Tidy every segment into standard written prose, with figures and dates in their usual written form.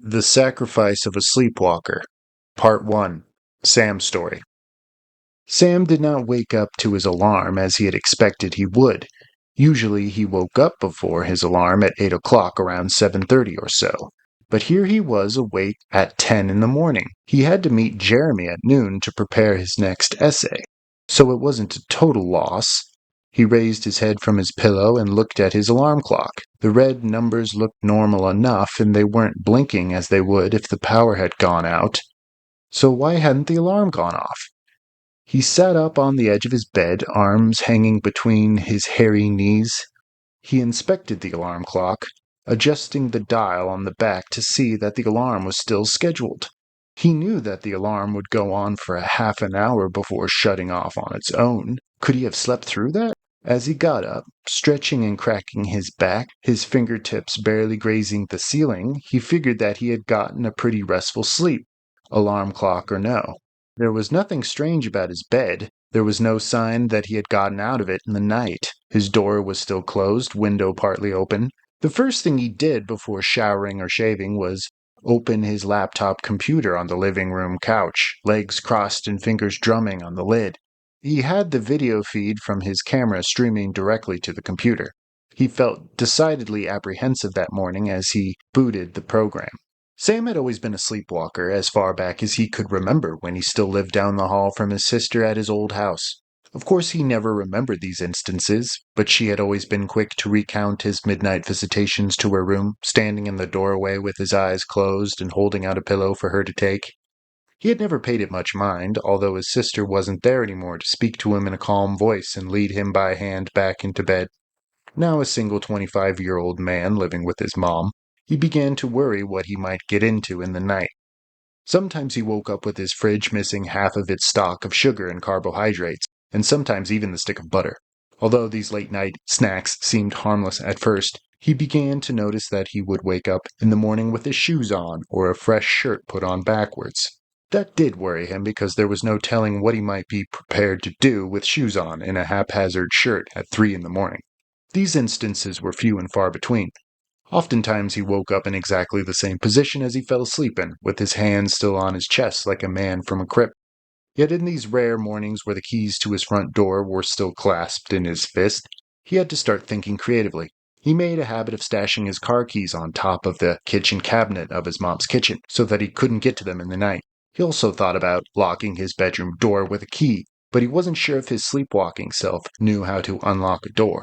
The Sacrifice of a Sleepwalker, Part 1, Sam's Story. Sam did not wake up to his alarm as he had expected he would. Usually he woke up before his alarm at 8 o'clock around 7:30 or so. But here he was awake at 10 in the morning. He had to meet Jeremy at noon to prepare his next essay. So it wasn't a total loss. He raised his head from his pillow and looked at his alarm clock. The red numbers looked normal enough, and they weren't blinking as they would if the power had gone out. So why hadn't the alarm gone off? He sat up on the edge of his bed, arms hanging between his hairy knees. He inspected the alarm clock, adjusting the dial on the back to see that the alarm was still scheduled. He knew that the alarm would go on for a half an hour before shutting off on its own. Could he have slept through that? As he got up, stretching and cracking his back, his fingertips barely grazing the ceiling, he figured that he had gotten a pretty restful sleep, alarm clock or no. There was nothing strange about his bed. There was no sign that he had gotten out of it in the night. His door was still closed, window partly open. The first thing he did before showering or shaving was open his laptop computer on the living room couch, legs crossed and fingers drumming on the lid. He had the video feed from his camera streaming directly to the computer. He felt decidedly apprehensive that morning as he booted the program. Sam had always been a sleepwalker as far back as he could remember when he still lived down the hall from his sister at his old house. Of course, he never remembered these instances, but she had always been quick to recount his midnight visitations to her room, standing in the doorway with his eyes closed and holding out a pillow for her to take. He had never paid it much mind, although his sister wasn't there anymore to speak to him in a calm voice and lead him by hand back into bed. Now a single 25-year-old man living with his mom, he began to worry what he might get into in the night. Sometimes he woke up with his fridge missing half of its stock of sugar and carbohydrates, and sometimes even the stick of butter. Although these late-night snacks seemed harmless at first, he began to notice that he would wake up in the morning with his shoes on or a fresh shirt put on backwards. That did worry him because there was no telling what he might be prepared to do with shoes on in a haphazard shirt at 3 in the morning. These instances were few and far between. Oftentimes he woke up in exactly the same position as he fell asleep in, with his hands still on his chest like a man from a crypt. Yet in these rare mornings where the keys to his front door were still clasped in his fist, he had to start thinking creatively. He made a habit of stashing his car keys on top of the kitchen cabinet of his mom's kitchen so that he couldn't get to them in the night. He also thought about locking his bedroom door with a key, but he wasn't sure if his sleepwalking self knew how to unlock a door.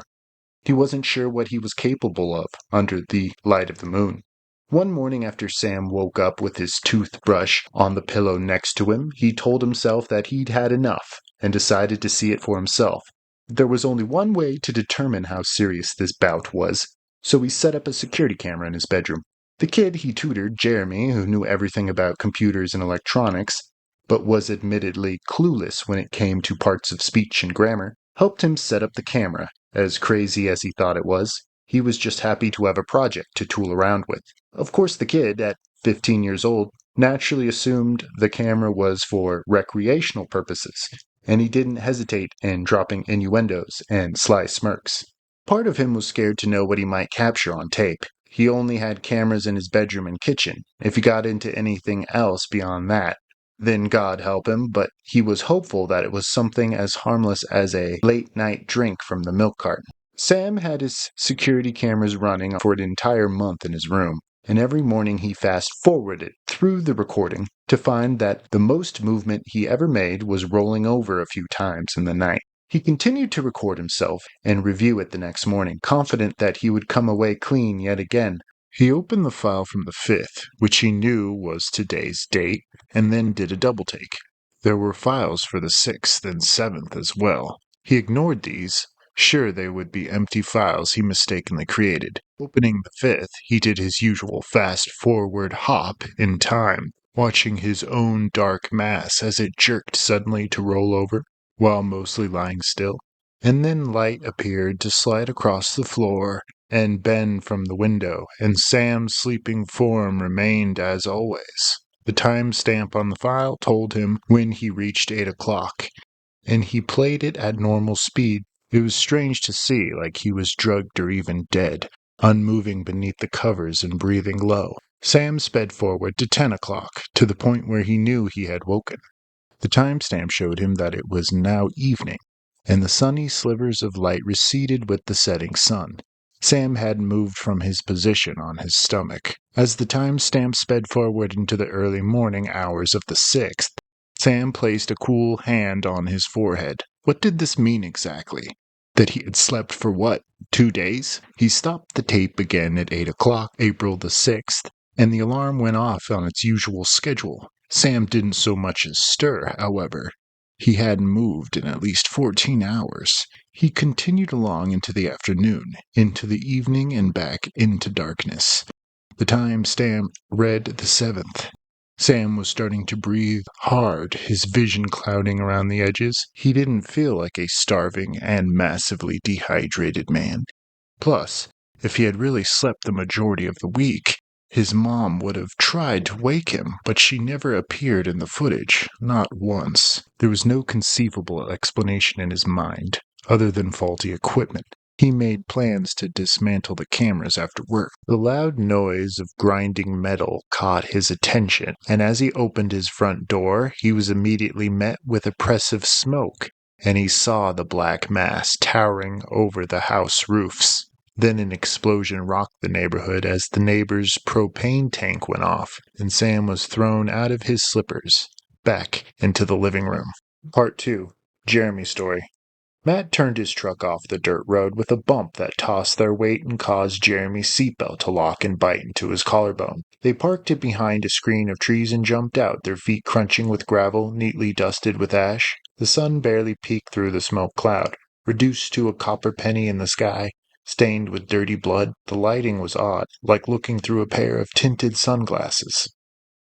He wasn't sure what he was capable of under the light of the moon. One morning after Sam woke up with his toothbrush on the pillow next to him, he told himself that he'd had enough and decided to see it for himself. There was only one way to determine how serious this bout was, so he set up a security camera in his bedroom. The kid he tutored, Jeremy, who knew everything about computers and electronics, but was admittedly clueless when it came to parts of speech and grammar, helped him set up the camera. As crazy as he thought it was, he was just happy to have a project to tool around with. Of course, the kid, at 15 years old, naturally assumed the camera was for recreational purposes, and he didn't hesitate in dropping innuendos and sly smirks. Part of him was scared to know what he might capture on tape. He only had cameras in his bedroom and kitchen. If he got into anything else beyond that, then God help him, but he was hopeful that it was something as harmless as a late-night drink from the milk carton. Sam had his security cameras running for an entire month in his room, and every morning he fast-forwarded through the recording to find that the most movement he ever made was rolling over a few times in the night. He continued to record himself and review it the next morning, confident that he would come away clean yet again. He opened the file from the 5th, which he knew was today's date, and then did a double take. There were files for the 6th and 7th as well. He ignored these, sure they would be empty files he mistakenly created. Opening the 5th, he did his usual fast-forward hop in time, watching his own dark mass as it jerked suddenly to roll over, while mostly lying still. And then light appeared to slide across the floor and bend from the window, and Sam's sleeping form remained as always. The time stamp on the file told him when he reached 8 o'clock, and he played it at normal speed. It was strange to see, like he was drugged or even dead, unmoving beneath the covers and breathing low. Sam sped forward to 10 o'clock, to the point where he knew he had woken. The timestamp showed him that it was now evening, and the sunny slivers of light receded with the setting sun. Sam hadn't moved from his position on his stomach. As the timestamp sped forward into the early morning hours of the 6th, Sam placed a cool hand on his forehead. What did this mean exactly? That he had slept for what, 2 days? He stopped the tape again at 8 o'clock, April the 6th, and the alarm went off on its usual schedule. Sam didn't so much as stir, however. He hadn't moved in at least 14 hours. He continued along into the afternoon, into the evening, and back into darkness. The time stamp read the 7th. Sam was starting to breathe hard, his vision clouding around the edges. He didn't feel like a starving and massively dehydrated man. Plus, if he had really slept the majority of the week, his mom would have tried to wake him, but she never appeared in the footage, not once. There was no conceivable explanation in his mind, other than faulty equipment. He made plans to dismantle the cameras after work. The loud noise of grinding metal caught his attention, and as he opened his front door, he was immediately met with oppressive smoke, and he saw the black mass towering over the house roofs. Then an explosion rocked the neighborhood as the neighbor's propane tank went off, and Sam was thrown out of his slippers, back into the living room. Part 2. Jeremy's Story. Matt turned his truck off the dirt road with a bump that tossed their weight and caused Jeremy's seatbelt to lock and bite into his collarbone. They parked it behind a screen of trees and jumped out, their feet crunching with gravel, neatly dusted with ash. The sun barely peeked through the smoke cloud, reduced to a copper penny in the sky. Stained with dirty blood, the lighting was odd, like looking through a pair of tinted sunglasses.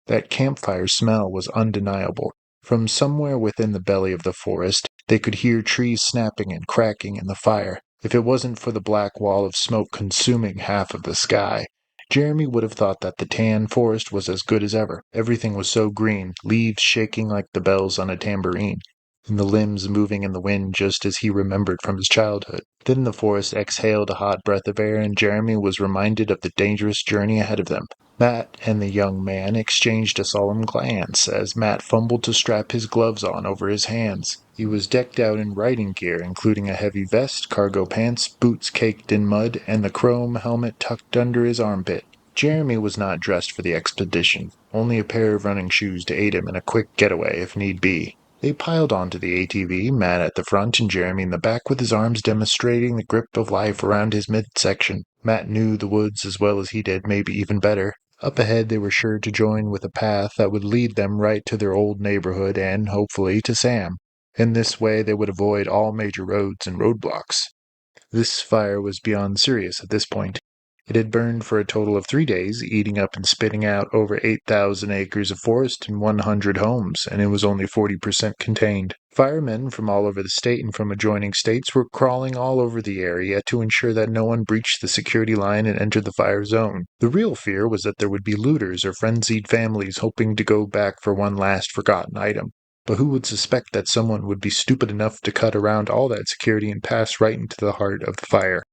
That campfire smell was undeniable. From somewhere within the belly of the forest, they could hear trees snapping and cracking in the fire. If it wasn't for the black wall of smoke consuming half of the sky, Jeremy would have thought that the tan forest was as good as ever. Everything was so green, leaves shaking like the bells on a tambourine, and the limbs moving in the wind just as he remembered from his childhood. Then the forest exhaled a hot breath of air, and Jeremy was reminded of the dangerous journey ahead of them. Matt and the young man exchanged a solemn glance as Matt fumbled to strap his gloves on over his hands. He was decked out in riding gear, including a heavy vest, cargo pants, boots caked in mud, and the chrome helmet tucked under his armpit. Jeremy was not dressed for the expedition, only a pair of running shoes to aid him in a quick getaway if need be. They piled onto the ATV, Matt at the front and Jeremy in the back with his arms demonstrating the grip of life around his midsection. Matt knew the woods as well as he did, maybe even better. Up ahead they were sure to join with a path that would lead them right to their old neighborhood and, hopefully, to Sam. In this way they would avoid all major roads and roadblocks. This fire was beyond serious at this point. It had burned for a total of 3 days, eating up and spitting out over 8,000 acres of forest and 100 homes, and it was only 40% contained. Firemen from all over the state and from adjoining states were crawling all over the area to ensure that no one breached the security line and entered the fire zone. The real fear was that there would be looters or frenzied families hoping to go back for one last forgotten item. But who would suspect that someone would be stupid enough to cut around all that security and pass right into the heart of the fire?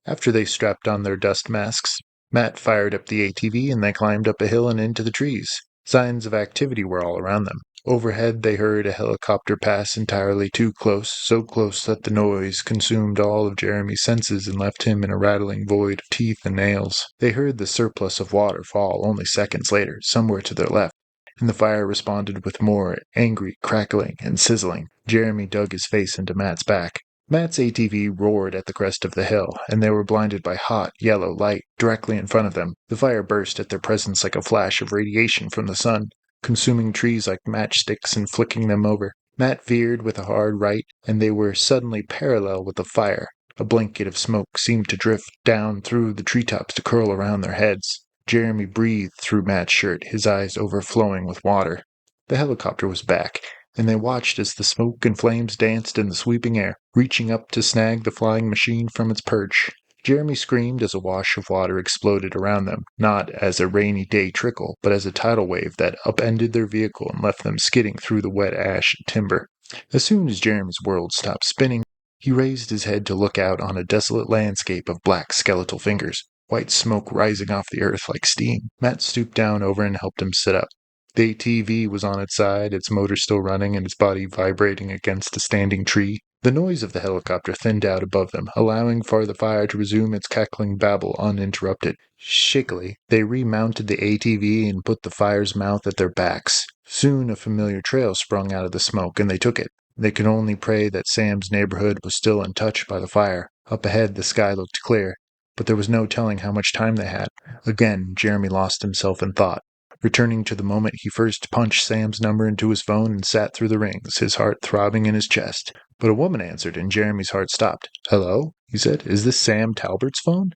After they strapped on their dust masks, Matt fired up the ATV and they climbed up a hill and into the trees. Signs of activity were all around them. Overhead they heard a helicopter pass entirely too close, so close that the noise consumed all of Jeremy's senses and left him in a rattling void of teeth and nails. They heard the surplus of water fall only seconds later, somewhere to their left, and the fire responded with more angry crackling and sizzling. Jeremy dug his face into Matt's back. Matt's ATV roared at the crest of the hill, and they were blinded by hot, yellow light directly in front of them. The fire burst at their presence like a flash of radiation from the sun, consuming trees like matchsticks and flicking them over. Matt veered with a hard right, and they were suddenly parallel with the fire. A blanket of smoke seemed to drift down through the treetops to curl around their heads. Jeremy breathed through Matt's shirt, his eyes overflowing with water. The helicopter was back, and they watched as the smoke and flames danced in the sweeping air, reaching up to snag the flying machine from its perch. Jeremy screamed as a wash of water exploded around them, not as a rainy day trickle, but as a tidal wave that upended their vehicle and left them skidding through the wet ash and timber. As soon as Jeremy's world stopped spinning, he raised his head to look out on a desolate landscape of black skeletal fingers. white smoke rising off the earth like steam. Matt stooped down over and helped him sit up. The ATV was on its side, its motor still running and its body vibrating against a standing tree. The noise of the helicopter thinned out above them, allowing for the fire to resume its cackling babble uninterrupted. Shakily, they remounted the ATV and put the fire's mouth at their backs. Soon a familiar trail sprung out of the smoke, and they took it. They could only pray that Sam's neighborhood was still untouched by the fire. Up ahead, the sky looked clear, but there was no telling how much time they had. Again, Jeremy lost himself in thought. Returning to the moment he first punched Sam's number into his phone and sat through the rings, his heart throbbing in his chest. But a woman answered, and Jeremy's heart stopped. "Hello?" he said. "Is this Sam Talbert's phone?"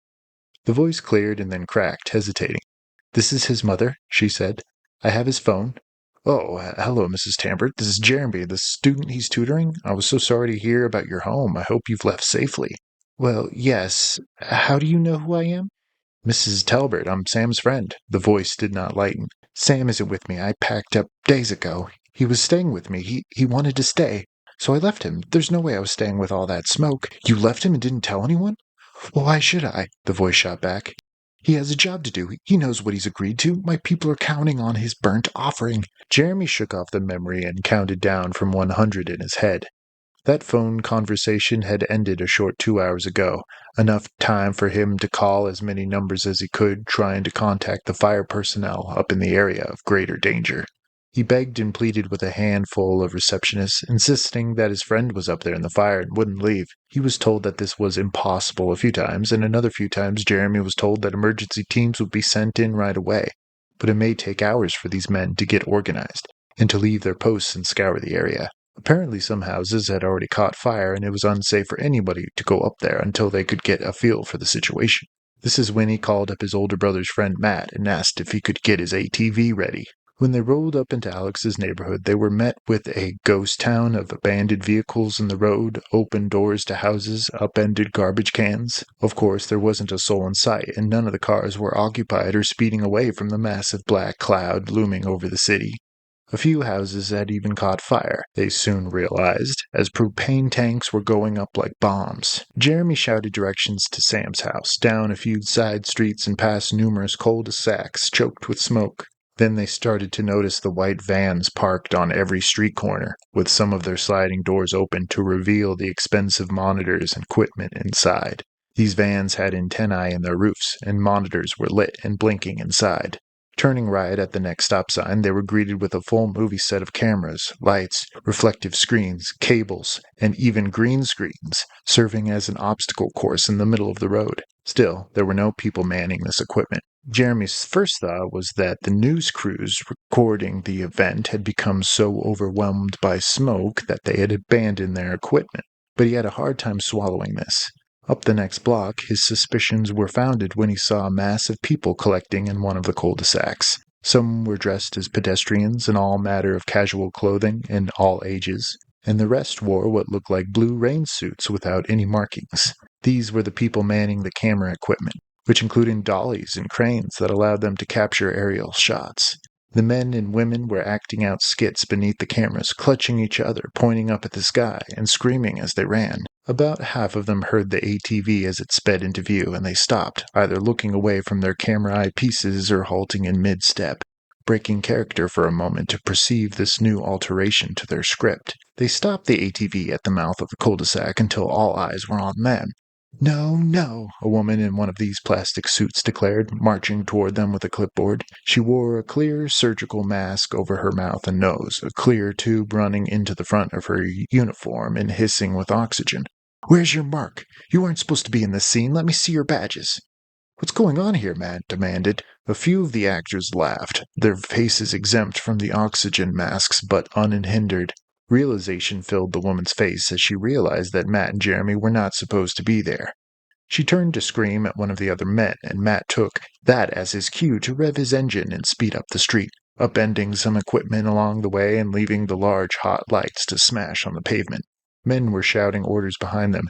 The voice cleared and then cracked, hesitating. "This is his mother," she said. "I have his phone." "Oh, hello, Mrs. Talbert. This is Jeremy, the student he's tutoring. I was so sorry to hear about your home. I hope you've left safely." "Well, yes. How do you know who I am?" "Mrs. Talbert, I'm Sam's friend." The voice did not lighten. "Sam isn't with me. I packed up days ago. He was staying with me. He wanted to stay. So I left him. There's no way I was staying with all that smoke." "You left him and didn't tell anyone?" "Well, why should I?" the voice shot back. "He has a job to do. He knows what he's agreed to. My people are counting on his burnt offering." Jeremy shook off the memory and counted down from 100 in his head. That phone conversation had ended a short 2 hours ago, enough time for him to call as many numbers as he could, trying to contact the fire personnel up in the area of greater danger. He begged and pleaded with a handful of receptionists, insisting that his friend was up there in the fire and wouldn't leave. He was told that this was impossible a few times, and another few times Jeremy was told that emergency teams would be sent in right away. But it may take hours for these men to get organized, and to leave their posts and scour the area. Apparently some houses had already caught fire, and it was unsafe for anybody to go up there until they could get a feel for the situation. This is when he called up his older brother's friend Matt and asked if he could get his ATV ready. When they rolled up into Alex's neighborhood, they were met with a ghost town of abandoned vehicles in the road, open doors to houses, upended garbage cans. Of course, there wasn't a soul in sight, and none of the cars were occupied or speeding away from the massive black cloud looming over the city. A few houses had even caught fire, they soon realized, as propane tanks were going up like bombs. Jeremy shouted directions to Sam's house, down a few side streets and past numerous cul-de-sacs choked with smoke. Then they started to notice the white vans parked on every street corner, with some of their sliding doors open to reveal the expensive monitors and equipment inside. These vans had antennae in their roofs, and monitors were lit and blinking inside. Turning right at the next stop sign, they were greeted with a full movie set of cameras, lights, reflective screens, cables, and even green screens, serving as an obstacle course in the middle of the road. Still, there were no people manning this equipment. Jeremy's first thought was that the news crews recording the event had become so overwhelmed by smoke that they had abandoned their equipment, but he had a hard time swallowing this. Up the next block, his suspicions were founded when he saw a mass of people collecting in one of the cul-de-sacs. Some were dressed as pedestrians in all manner of casual clothing in all ages, and the rest wore what looked like blue rain suits without any markings. These were the people manning the camera equipment, which included dollies and cranes that allowed them to capture aerial shots. The men and women were acting out skits beneath the cameras, clutching each other, pointing up at the sky, and screaming as they ran. About half of them heard the ATV as it sped into view, and they stopped, either looking away from their camera eyepieces or halting in mid-step, breaking character for a moment to perceive this new alteration to their script. They stopped the ATV at the mouth of the cul-de-sac until all eyes were on them. "No, no," a woman in one of these plastic suits declared, marching toward them with a clipboard. She wore a clear surgical mask over her mouth and nose, a clear tube running into the front of her uniform and hissing with oxygen. "Where's your mark? You aren't supposed to be in this scene. Let me see your badges." "What's going on here?" Matt demanded. A few of the actors laughed, their faces exempt from the oxygen masks but unhindered. Realization filled the woman's face as she realized that Matt and Jeremy were not supposed to be there. She turned to scream at one of the other men, and Matt took that as his cue to rev his engine and speed up the street, upending some equipment along the way and leaving the large hot lights to smash on the pavement. Men were shouting orders behind them,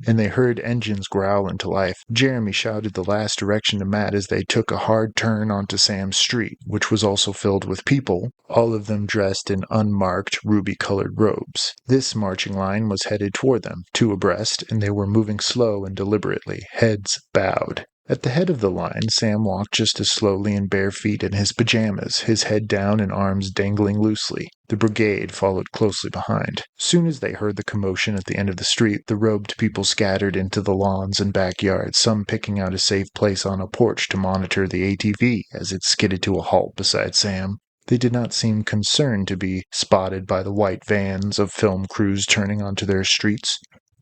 and they heard engines growl into life. Jeremy shouted the last direction to Matt as they took a hard turn onto Sam's street, which was also filled with people, all of them dressed in unmarked, ruby-colored robes. This marching line was headed toward them, two abreast, and they were moving slow and deliberately, heads bowed. At the head of the line, Sam walked just as slowly in bare feet in his pajamas, his head down and arms dangling loosely. The brigade followed closely behind. Soon as they heard the commotion at the end of the street, the robed people scattered into the lawns and backyards, some picking out a safe place on a porch to monitor the ATV as it skidded to a halt beside Sam. They did not seem concerned to be spotted by the white vans of film crews turning onto their streets,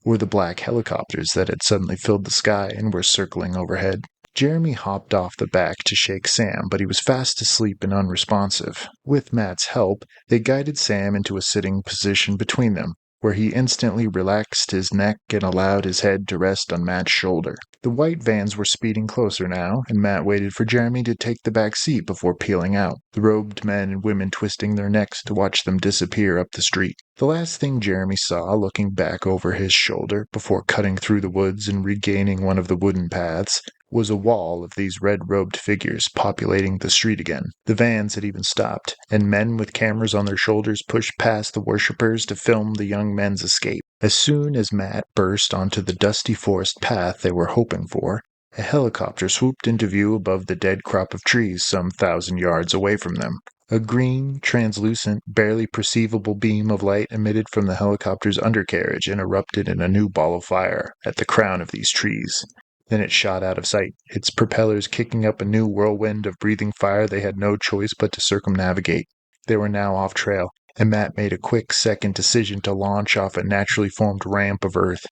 or the black helicopters that had suddenly filled the sky and were circling overhead. Jeremy hopped off the back to shake Sam, but he was fast asleep and unresponsive. With Matt's help, they guided Sam into a sitting position between them, where he instantly relaxed his neck and allowed his head to rest on Matt's shoulder. The white vans were speeding closer now, and Matt waited for Jeremy to take the back seat before peeling out, the robed men and women twisting their necks to watch them disappear up the street. The last thing Jeremy saw, looking back over his shoulder before cutting through the woods and regaining one of the wooden paths, was a wall of these red-robed figures populating the street again. The vans had even stopped, and men with cameras on their shoulders pushed past the worshippers to film the young men's escape. As soon as Matt burst onto the dusty forest path they were hoping for, a helicopter swooped into view above the dead crop of trees some 1,000 yards away from them. A green, translucent, barely perceivable beam of light emitted from the helicopter's undercarriage and erupted in a new ball of fire at the crown of these trees. Then it shot out of sight, its propellers kicking up a new whirlwind of breathing fire they had no choice but to circumnavigate. They were now off trail, and Matt made a quick second decision to launch off a naturally formed ramp of earth,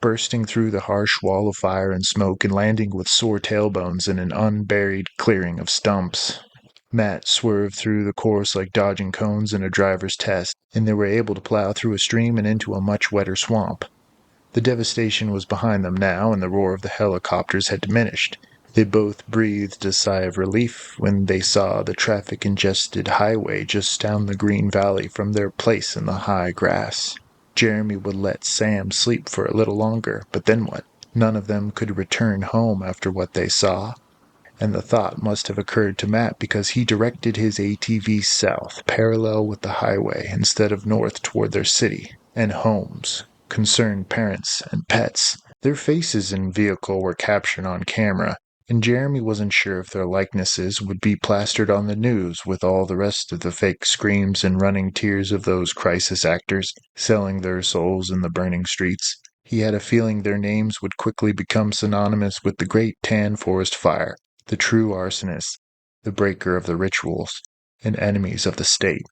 bursting through the harsh wall of fire and smoke and landing with sore tailbones in an unburied clearing of stumps. Matt swerved through the course like dodging cones in a driver's test, and they were able to plow through a stream and into a much wetter swamp. The devastation was behind them now, and the roar of the helicopters had diminished. They both breathed a sigh of relief when they saw the traffic-congested highway just down the green valley from their place in the high grass. Jeremy would let Sam sleep for a little longer, but then what? None of them could return home after what they saw. And the thought must have occurred to Matt because he directed his ATV south, parallel with the highway, instead of north toward their city and homes, concerned parents and pets. Their faces and vehicle were captured on camera, and Jeremy wasn't sure if their likenesses would be plastered on the news with all the rest of the fake screams and running tears of those crisis actors selling their souls in the burning streets. He had a feeling their names would quickly become synonymous with the Great Tan Forest Fire, the true arsonists, the breaker of the rituals, and enemies of the state.